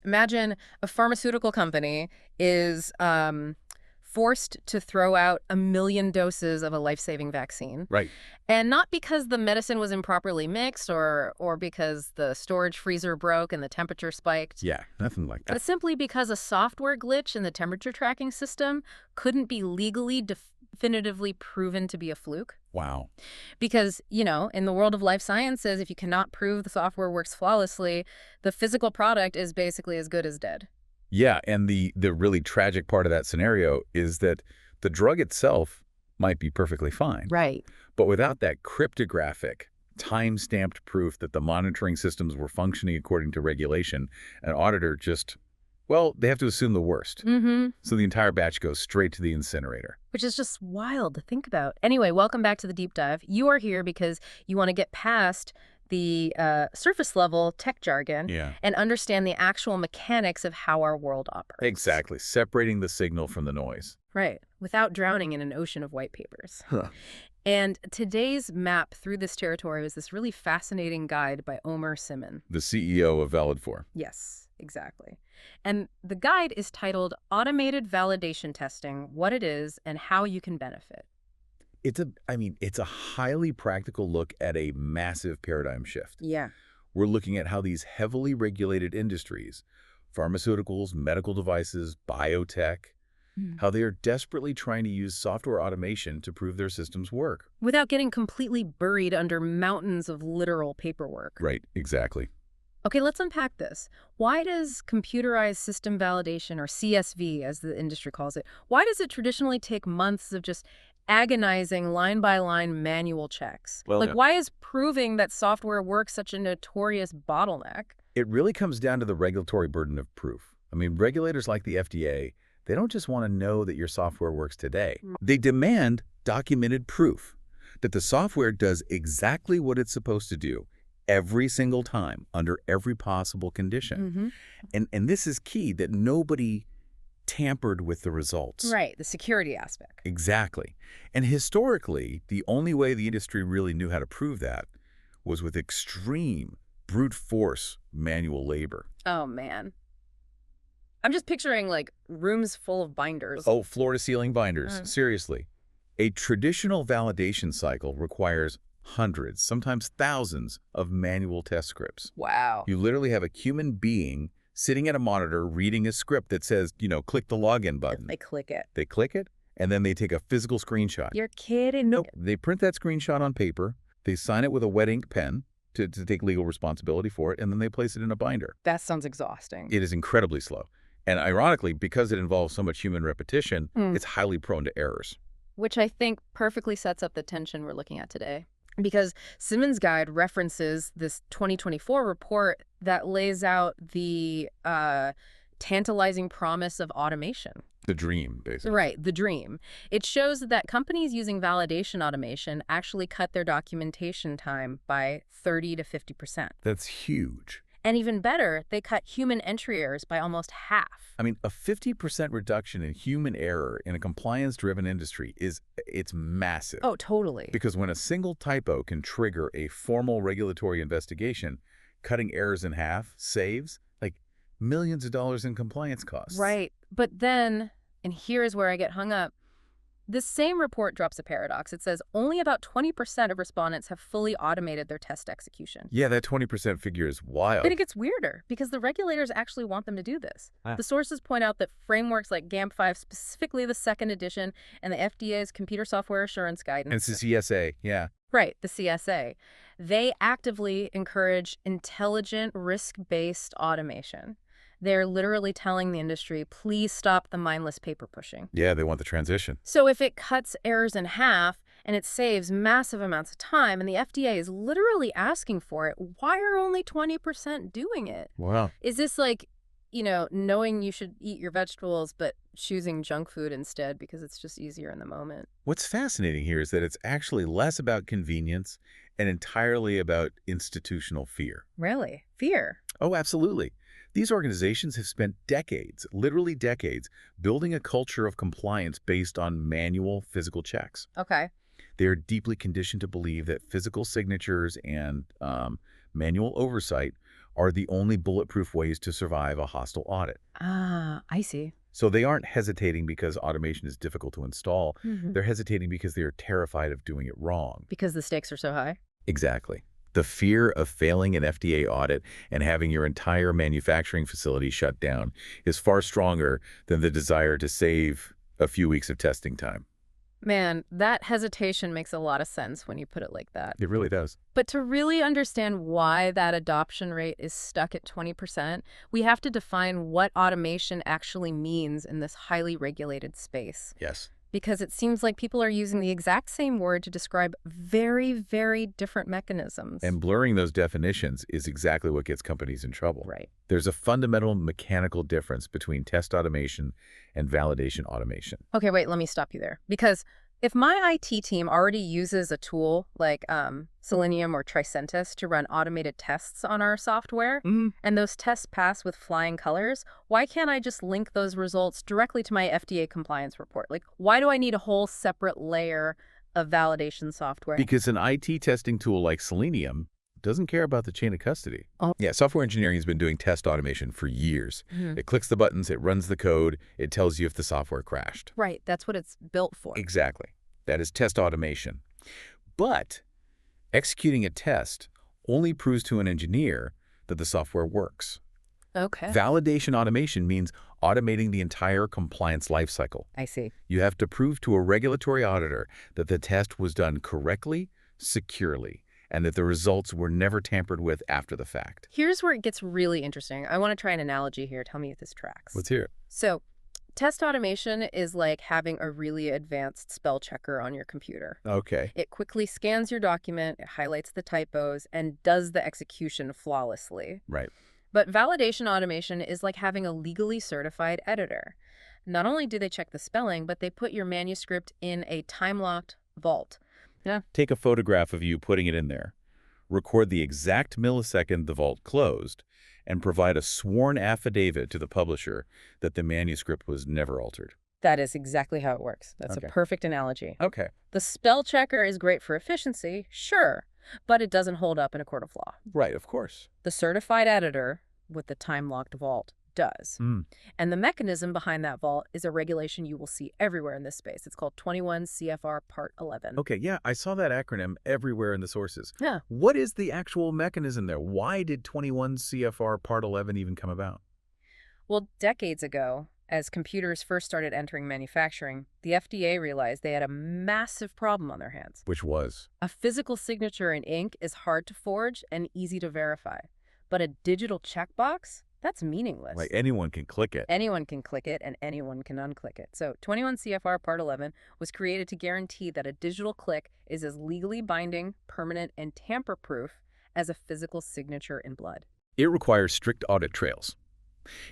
Imagine a pharmaceutical company is forced to throw out 1 million doses of a life-saving vaccine. Right. And not because the medicine was improperly mixed or because the storage freezer broke and the temperature spiked, Yeah, nothing like that. but simply because a software glitch in the temperature tracking system couldn't be legally definitively proven to be a fluke. Wow. Because, in the world of life sciences, if you cannot prove the software works flawlessly, the physical product is basically as good as dead. Yeah, and the really tragic part of that scenario is that the drug itself might be perfectly fine. Right. But without that cryptographic, time-stamped proof that the monitoring systems were functioning according to regulation, an auditor just, well, they have to assume the worst. Mm-hmm. So the entire batch goes straight to the incinerator. Which is just wild to think about. Anyway, welcome back to the deep dive. You are here because you want to get past the surface level tech jargon and understand the actual mechanics of how our world operates. Exactly. Separating the signal from the noise. Right. Without drowning in an ocean of white papers. Huh. And today's map through this territory is this really fascinating guide by Omer Simon. The CEO of Validfor. Yes, exactly. And the guide is titled Automated Validation Testing, What It Is and How You Can Benefit. It's a highly practical look at a massive paradigm shift. Yeah. We're looking at how these heavily regulated industries, pharmaceuticals, medical devices, biotech, how they are desperately trying to use software automation to prove their systems work. Without getting completely buried under mountains of literal paperwork. Right, exactly. Okay, let's unpack this. Why does computerized system validation, or CSV as the industry calls it, why does it traditionally take months of just agonizing line-by-line manual checks? Why is proving that software works such a notorious bottleneck? It really comes down to the regulatory burden of proof. Regulators like the FDA, they don't just want to know that your software works today. They demand documented proof that the software does exactly what it's supposed to do every single time under every possible condition. And this is key, that nobody tampered with the results. Right, the security aspect. Exactly. And historically, the only way the industry really knew how to prove that was with extreme brute force manual labor. Oh, man. I'm just picturing, rooms full of binders. Oh, floor-to-ceiling binders. Seriously. A traditional validation cycle requires hundreds, sometimes thousands, of manual test scripts. Wow. You literally have a human being sitting at a monitor reading a script that says, click the login button. They click it. They click it, and then they take a physical screenshot. You're kidding? Nope. They print that screenshot on paper, they sign it with a wet ink pen to take legal responsibility for it, and then they place it in a binder. That sounds exhausting. It is incredibly slow. And ironically, because it involves so much human repetition, it's highly prone to errors. Which I think perfectly sets up the tension we're looking at today. Because Simon's guide references this 2024 report that lays out the tantalizing promise of automation. The dream, basically. Right, the dream. It shows that companies using validation automation actually cut their documentation time by 30 to 50%. That's huge. And even better, they cut human entry errors by almost half. A 50% reduction in human error in a compliance-driven industry it's massive. Oh, totally. Because when a single typo can trigger a formal regulatory investigation, cutting errors in half saves, millions of dollars in compliance costs. Right. But then, and here is where I get hung up, this same report drops a paradox. It says only about 20% of respondents have fully automated their test execution. Yeah, that 20% figure is wild. But it gets weirder because the regulators actually want them to do this. The sources point out that frameworks like GAMP5, specifically the second edition, and the FDA's Computer Software Assurance Guidance. And it's the CSA, yeah. Right, the CSA. They actively encourage intelligent, risk-based automation. They're literally telling the industry, please stop the mindless paper pushing. Yeah, they want the transition. So if it cuts errors in half and it saves massive amounts of time and the FDA is literally asking for it, why are only 20% doing it? Wow. Is this knowing you should eat your vegetables but choosing junk food instead because it's just easier in the moment? What's fascinating here is that it's actually less about convenience and entirely about institutional fear. Really? Fear? Oh, absolutely. These organizations have spent decades, literally decades, building a culture of compliance based on manual physical checks. Okay. They are deeply conditioned to believe that physical signatures and manual oversight are the only bulletproof ways to survive a hostile audit. Ah, I see. So they aren't hesitating because automation is difficult to install. Hmm. They're hesitating because they are terrified of doing it wrong. Because the stakes are so high? Exactly. The fear of failing an FDA audit and having your entire manufacturing facility shut down is far stronger than the desire to save a few weeks of testing time. Man, that hesitation makes a lot of sense when you put it like that. It really does. But to really understand why that adoption rate is stuck at 20%, we have to define what automation actually means in this highly regulated space. Yes. Because it seems like people are using the exact same word to describe very, very different mechanisms. And blurring those definitions is exactly what gets companies in trouble. Right. There's a fundamental mechanical difference between test automation and validation automation. Okay, wait, let me stop you there. Because if my IT team already uses a tool like Selenium or Tricentis to run automated tests on our software, and those tests pass with flying colors, why can't I just link those results directly to my FDA compliance report? Like, why do I need a whole separate layer of validation software? Because an IT testing tool like Selenium doesn't care about the chain of custody. Oh. Yeah, software engineering has been doing test automation for years. Mhm. It clicks the buttons, it runs the code, it tells you if the software crashed. Right, that's what it's built for. Exactly. That is test automation. But executing a test only proves to an engineer that the software works. Okay. Validation automation means automating the entire compliance lifecycle. I see. You have to prove to a regulatory auditor that the test was done correctly, securely, and that the results were never tampered with after the fact. Here's where it gets really interesting. I want to try an analogy here. Tell me if this tracks. Let's hear it. So, test automation is like having a really advanced spell checker on your computer. Okay. It quickly scans your document, it highlights the typos, and does the execution flawlessly. Right. But validation automation is like having a legally certified editor. Not only do they check the spelling, but they put your manuscript in a time-locked vault. Yeah. Take a photograph of you putting it in there, record the exact millisecond the vault closed, and provide a sworn affidavit to the publisher that the manuscript was never altered. That is exactly how it works. That's Okay. a perfect analogy. Okay. The spell checker is great for efficiency, sure, but it doesn't hold up in a court of law. Right, of course. The certified editor with the time-locked vault does. And the mechanism behind that vault is a regulation you will see everywhere in this space. It's called 21 CFR Part 11. Okay, yeah, I saw that acronym everywhere in the sources. Yeah. What is the actual mechanism there? Why did 21 CFR Part 11 even come about? Well, decades ago, as computers first started entering manufacturing, the FDA realized they had a massive problem on their hands. Which was? A physical signature in ink is hard to forge and easy to verify. But a digital checkbox? That's meaningless. Like anyone can click it. Anyone can click it and anyone can unclick it. So 21 CFR Part 11 was created to guarantee that a digital click is as legally binding, permanent, and tamper-proof as a physical signature in blood. It requires strict audit trails.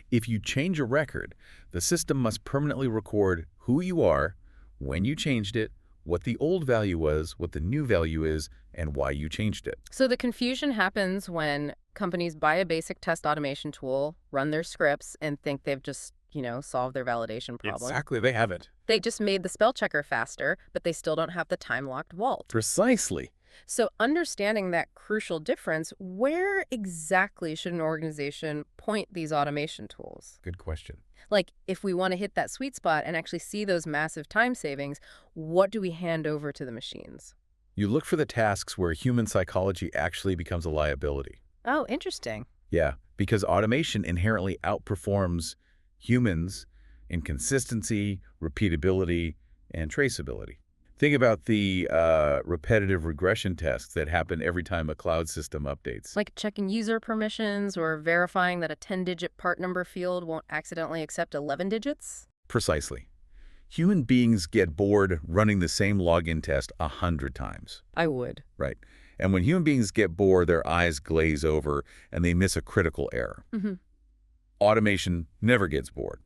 If you change a record, the system must permanently record who you are, when you changed it, what the old value was, what the new value is, and why you changed it. So the confusion happens when companies buy a basic test automation tool, run their scripts, and think they've just, solved their validation problem. Exactly, they haven't. They just made the spell checker faster, but they still don't have the time-locked vault. Precisely. So understanding that crucial difference, where exactly should an organization point these automation tools? Good question. Like, if we want to hit that sweet spot and actually see those massive time savings, what do we hand over to the machines? You look for the tasks where human psychology actually becomes a liability. Oh, interesting. Yeah, because automation inherently outperforms humans in consistency, repeatability, and traceability. Think about the repetitive regression tests that happen every time a cloud system updates. Like checking user permissions or verifying that a 10-digit part number field won't accidentally accept 11 digits? Precisely. Human beings get bored running the same login test 100 times. I would. Right. And when human beings get bored, their eyes glaze over and they miss a critical error. Automation never gets bored.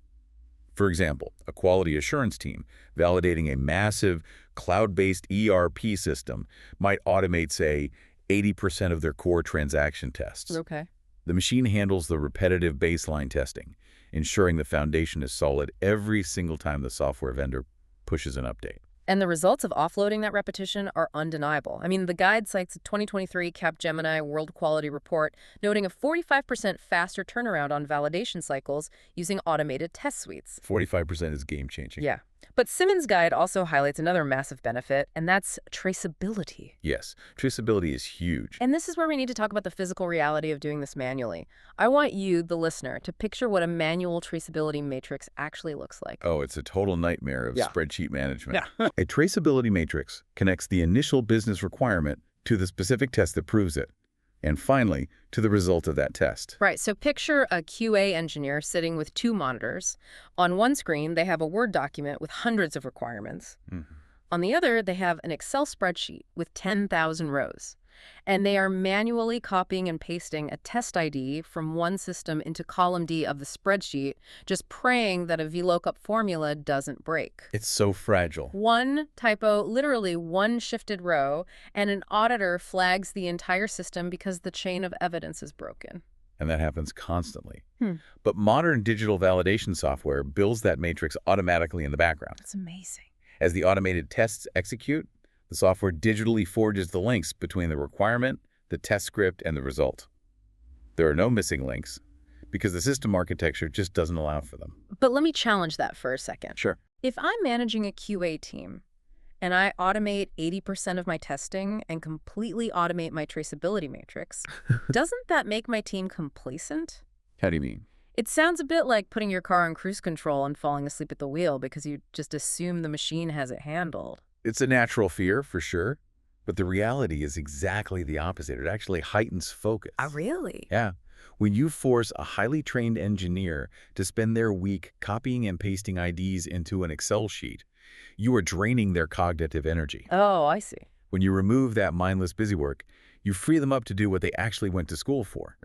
For example, a quality assurance team validating a massive cloud-based ERP system might automate, say, 80% of their core transaction tests. Okay. The machine handles the repetitive baseline testing, ensuring the foundation is solid every single time the software vendor pushes an update. And the results of offloading that repetition are undeniable. I mean, the guide cites a 2023 Capgemini World Quality Report noting a 45% faster turnaround on validation cycles using automated test suites. 45% is game-changing. Yeah. But Simmons' guide also highlights another massive benefit, and that's traceability. Yes, traceability is huge. And this is where we need to talk about the physical reality of doing this manually. I want you, the listener, to picture what a manual traceability matrix actually looks like. Oh, it's a total nightmare of spreadsheet management. Yeah. A traceability matrix connects the initial business requirement to the specific test that proves it, and finally, to the result of that test. Right, so picture a QA engineer sitting with two monitors. On one screen, they have a Word document with hundreds of requirements. On the other, they have an Excel spreadsheet with 10,000 rows. And they are manually copying and pasting a test ID from one system into column D of the spreadsheet, just praying that a VLOOKUP formula doesn't break. It's so fragile. One typo, literally one shifted row, and an auditor flags the entire system because the chain of evidence is broken. And that happens constantly. But modern digital validation software builds that matrix automatically in the background. That's amazing. As the automated tests execute, the software digitally forges the links between the requirement, the test script, and the result. There are no missing links because the system architecture just doesn't allow for them. But let me challenge that for a second. Sure. If I'm managing a QA team and I automate 80% of my testing and completely automate my traceability matrix, doesn't that make my team complacent? How do you mean? It sounds a bit like putting your car on cruise control and falling asleep at the wheel because you just assume the machine has it handled. It's a natural fear, for sure, but the reality is exactly the opposite. It actually heightens focus. Oh, really? Yeah. When you force a highly trained engineer to spend their week copying and pasting IDs into an Excel sheet, you are draining their cognitive energy. Oh, I see. When you remove that mindless busywork, you free them up to do what they actually went to school for.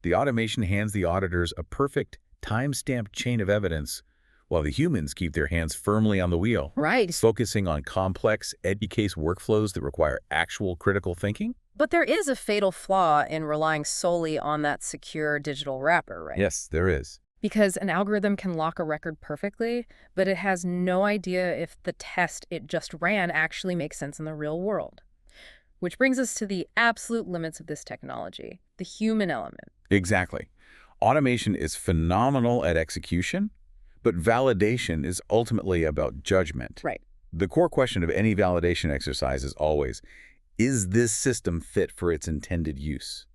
The automation hands the auditors a perfect, time-stamped chain of evidence, while the humans keep their hands firmly on the wheel. Right. Focusing on complex, edge case workflows that require actual critical thinking. But there is a fatal flaw in relying solely on that secure digital wrapper, right? Yes, there is. Because an algorithm can lock a record perfectly, but it has no idea if the test it just ran actually makes sense in the real world. Which brings us to the absolute limits of this technology, the human element. Exactly. Automation is phenomenal at execution, but validation is ultimately about judgment. Right. The core question of any validation exercise is always, is this system fit for its intended use?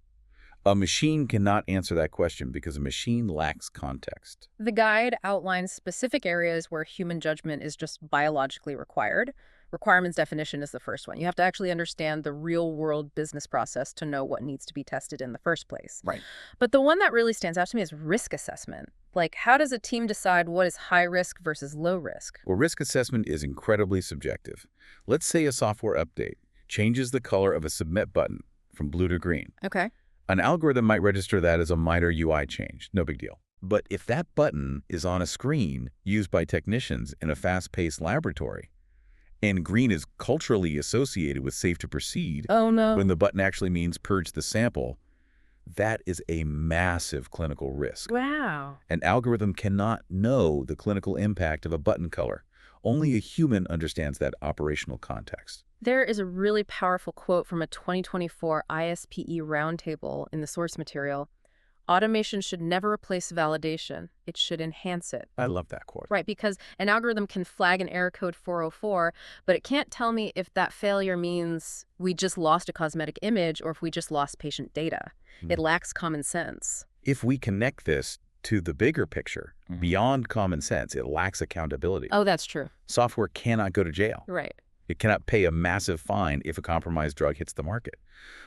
A machine cannot answer that question because a machine lacks context. The guide outlines specific areas where human judgment is just biologically required. Requirements definition is the first one. You have to actually understand the real-world business process to know what needs to be tested in the first place. Right. But the one that really stands out to me is risk assessment. Like, how does a team decide what is high risk versus low risk? Well, risk assessment is incredibly subjective. Let's say a software update changes the color of a submit button from blue to green. Okay. An algorithm might register that as a minor UI change, no big deal. But if that button is on a screen used by technicians in a fast-paced laboratory, and green is culturally associated with safe to proceed, Oh, no. when the button actually means purge the sample, that is a massive clinical risk. Wow. An algorithm cannot know the clinical impact of a button color. Only a human understands that operational context. There is a really powerful quote from a 2024 ISPE roundtable in the source material. Automation should never replace validation. It should enhance it. I love that quote. Right, because an algorithm can flag an error code 404, but it can't tell me if that failure means we just lost a cosmetic image or if we just lost patient data. It lacks common sense. If we connect this to the bigger picture, beyond common sense, it lacks accountability. Oh, that's true. Software cannot go to jail. Right. It cannot pay a massive fine if a compromised drug hits the market.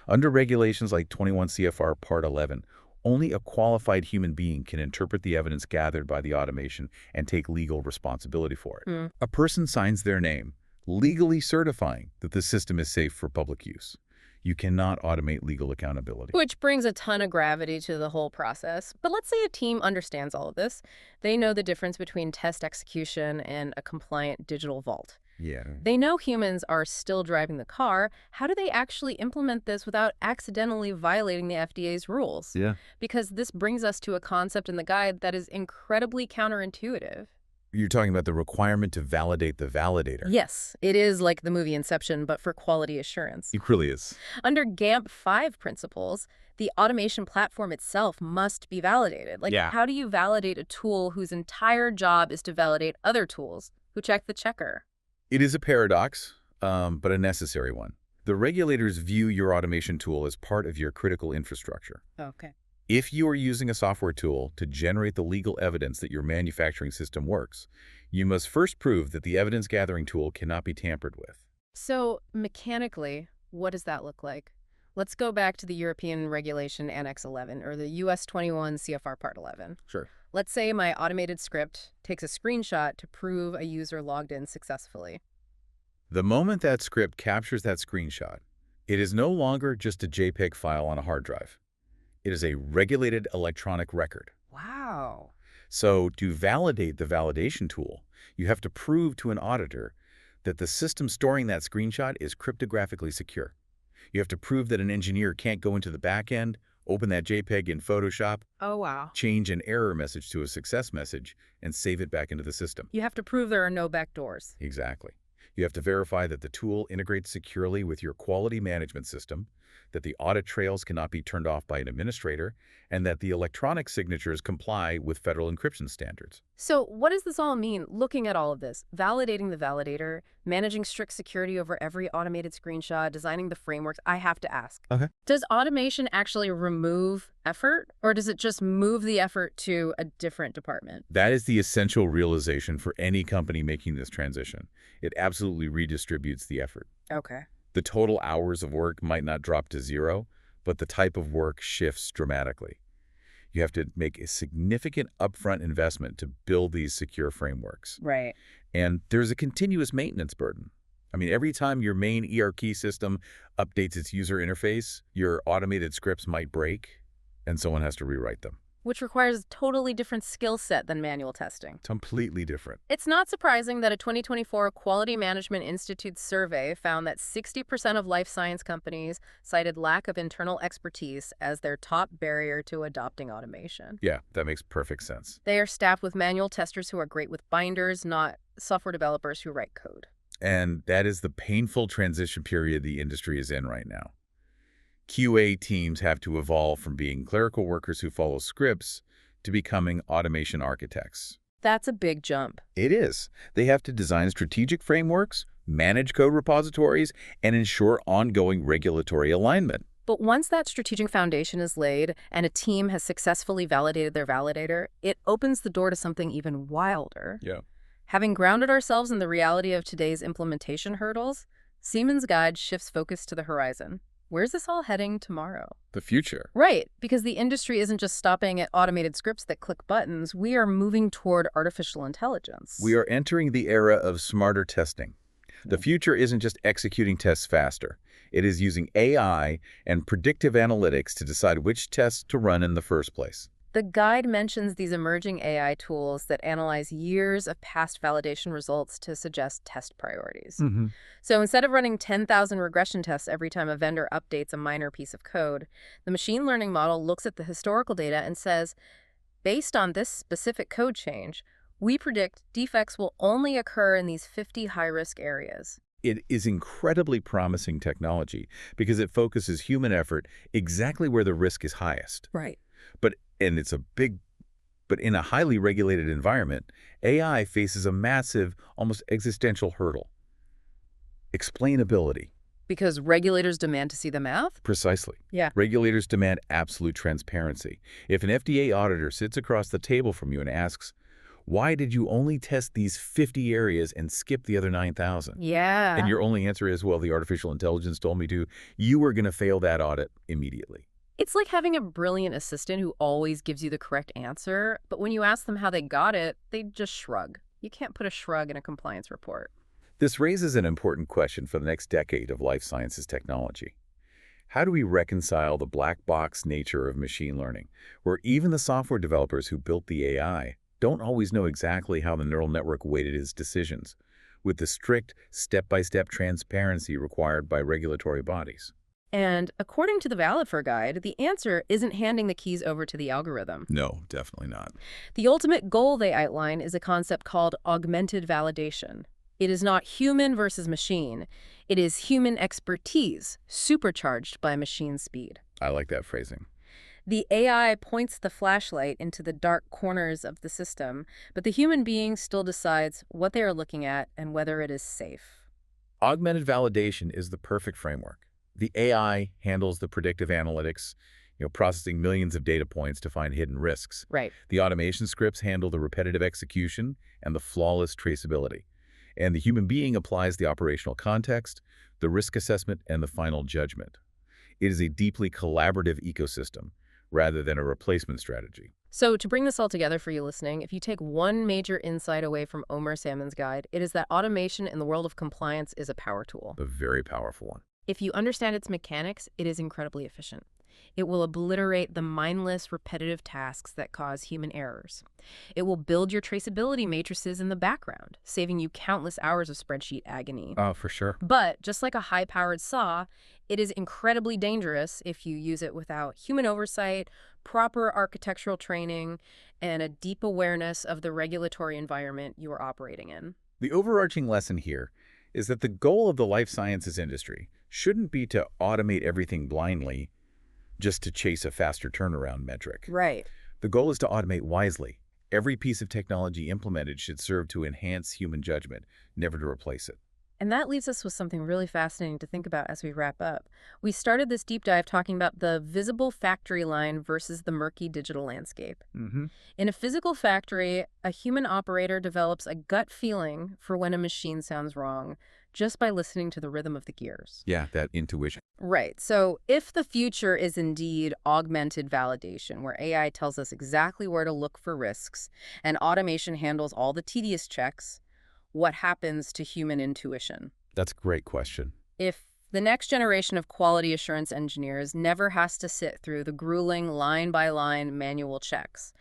Under regulations like 21 CFR Part 11, only a qualified human being can interpret the evidence gathered by the automation and take legal responsibility for it. A person signs their name, legally certifying that the system is safe for public use. You cannot automate legal accountability. Which brings a ton of gravity to the whole process. But let's say a team understands all of this. They know the difference between test execution and a compliant digital vault. Yeah. They know humans are still driving the car. How do they actually implement this without accidentally violating the FDA's rules? Yeah. Because this brings us to a concept in the guide that is incredibly counterintuitive. You're talking about the requirement to validate the validator. Yes, it is like the movie Inception, but for quality assurance. It really is. Under GAMP 5 principles, the automation platform itself must be validated. Like, Yeah. how do you validate a tool whose entire job is to validate other tools who check the checker? It is a paradox, but a necessary one. The regulators view your automation tool as part of your critical infrastructure. Okay. If you are using a software tool to generate the legal evidence that your manufacturing system works, you must first prove that the evidence-gathering tool cannot be tampered with. So, mechanically, what does that look like? Let's go back to the European Regulation Annex 11, or the US 21 CFR Part 11. Sure. Let's say my automated script takes a screenshot to prove a user logged in successfully. The moment that script captures that screenshot, it is no longer just a JPEG file on a hard drive. It is a regulated electronic record. Wow. So to validate the validation tool, you have to prove to an auditor that the system storing that screenshot is cryptographically secure. You have to prove that an engineer can't go into the back end, open that JPEG in Photoshop, Oh, wow. change an error message to a success message, and save it back into the system. You have to prove there are no backdoors. Exactly. You have to verify that the tool integrates securely with your quality management system, that the audit trails cannot be turned off by an administrator, and that the electronic signatures comply with federal encryption standards. So what does this all mean, looking at all of this? Validating the validator, managing strict security over every automated screenshot, designing the frameworks. I have to ask. Okay. Does automation actually remove effort, or does it just move the effort to a different department? That is the essential realization for any company making this transition. It absolutely redistributes the effort. Okay. The total hours of work might not drop to zero, but the type of work shifts dramatically. You have to make a significant upfront investment to build these secure frameworks. Right. And there's a continuous maintenance burden. I mean, every time your main ERP system updates its user interface, your automated scripts might break, and someone has to rewrite them. Which requires a totally different skill set than manual testing. Completely different. It's not surprising that a 2024 Quality Management Institute survey found that 60% of life science companies cited lack of internal expertise as their top barrier to adopting automation. Yeah, that makes perfect sense. They are staffed with manual testers who are great with binders, not software developers who write code. And that is the painful transition period the industry is in right now. QA teams have to evolve from being clerical workers who follow scripts to becoming automation architects. That's a big jump. It is. They have to design strategic frameworks, manage code repositories, and ensure ongoing regulatory alignment. But once that strategic foundation is laid and a team has successfully validated their validator, it opens the door to something even wilder. Yeah. Having grounded ourselves in the reality of today's implementation hurdles, Siemens Guide shifts focus to the horizon. Where's this all heading tomorrow? The future. Right, because the industry isn't just stopping at automated scripts that click buttons. We are moving toward artificial intelligence. We are entering the era of smarter testing. The future isn't just executing tests faster. It is using AI and predictive analytics to decide which tests to run in the first place. The guide mentions these emerging AI tools that analyze years of past validation results to suggest test priorities. So instead of running 10,000 regression tests every time a vendor updates a minor piece of code, the machine learning model looks at the historical data and says, based on this specific code change, we predict defects will only occur in these 50 high-risk areas. It is incredibly promising technology because it focuses human effort exactly where the risk is highest. Right. But in a highly regulated environment, AI faces a massive, almost existential hurdle. Explainability. Because regulators demand to see the math? Precisely. Yeah. Regulators demand absolute transparency. If an FDA auditor sits across the table from you and asks, why did you only test these 50 areas and skip the other 9,000? Yeah. And your only answer is, well, the artificial intelligence told me to, you are going to fail that audit immediately. It's like having a brilliant assistant who always gives you the correct answer, but when you ask them how they got it, they just shrug. You can't put a shrug in a compliance report. This raises an important question for the next decade of life sciences technology. How do we reconcile the black box nature of machine learning, where even the software developers who built the AI don't always know exactly how the neural network weighted its decisions, with the strict step-by-step transparency required by regulatory bodies? And according to the Validfor guide, the answer isn't handing the keys over to the algorithm. No, definitely not. The ultimate goal they outline is a concept called augmented validation. It is not human versus machine. It is human expertise supercharged by machine speed. I like that phrasing. The AI points the flashlight into the dark corners of the system, but the human being still decides what they are looking at and whether it is safe. Augmented validation is the perfect framework. The AI handles the predictive analytics, processing millions of data points to find hidden risks. Right. The automation scripts handle the repetitive execution and the flawless traceability. And the human being applies the operational context, the risk assessment, and the final judgment. It is a deeply collaborative ecosystem rather than a replacement strategy. So to bring this all together for you listening, if you take one major insight away from Omer Salmon's guide, it is that automation in the world of compliance is a power tool. A very powerful one. If you understand its mechanics, it is incredibly efficient. It will obliterate the mindless, repetitive tasks that cause human errors. It will build your traceability matrices in the background, saving you countless hours of spreadsheet agony. Oh, for sure. But just like a high-powered saw, it is incredibly dangerous if you use it without human oversight, proper architectural training, and a deep awareness of the regulatory environment you are operating in. The overarching lesson here is that the goal of the life sciences industry shouldn't be to automate everything blindly just to chase a faster turnaround metric. Right. The goal is to automate wisely. Every piece of technology implemented should serve to enhance human judgment, never to replace it. And that leaves us with something really fascinating to think about as we wrap up. We started this deep dive talking about the visible factory line versus the murky digital landscape. In a physical factory, a human operator develops a gut feeling for when a machine sounds wrong just by listening to the rhythm of the gears. Yeah, that intuition. Right. So if the future is indeed augmented validation, where AI tells us exactly where to look for risks and automation handles all the tedious checks, what happens to human intuition? That's a great question. If the next generation of quality assurance engineers never has to sit through the grueling line-by-line manual checks,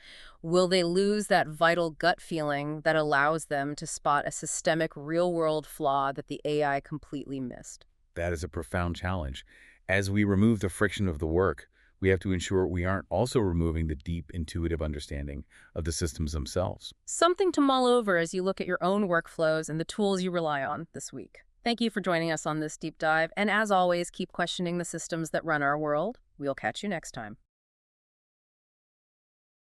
will they lose that vital gut feeling that allows them to spot a systemic real-world flaw that the AI completely missed? That is a profound challenge. As we remove the friction of the work, we have to ensure we aren't also removing the deep intuitive understanding of the systems themselves. Something to mull over as you look at your own workflows and the tools you rely on this week. Thank you for joining us on this deep dive, and as always, keep questioning the systems that run our world. We'll catch you next time.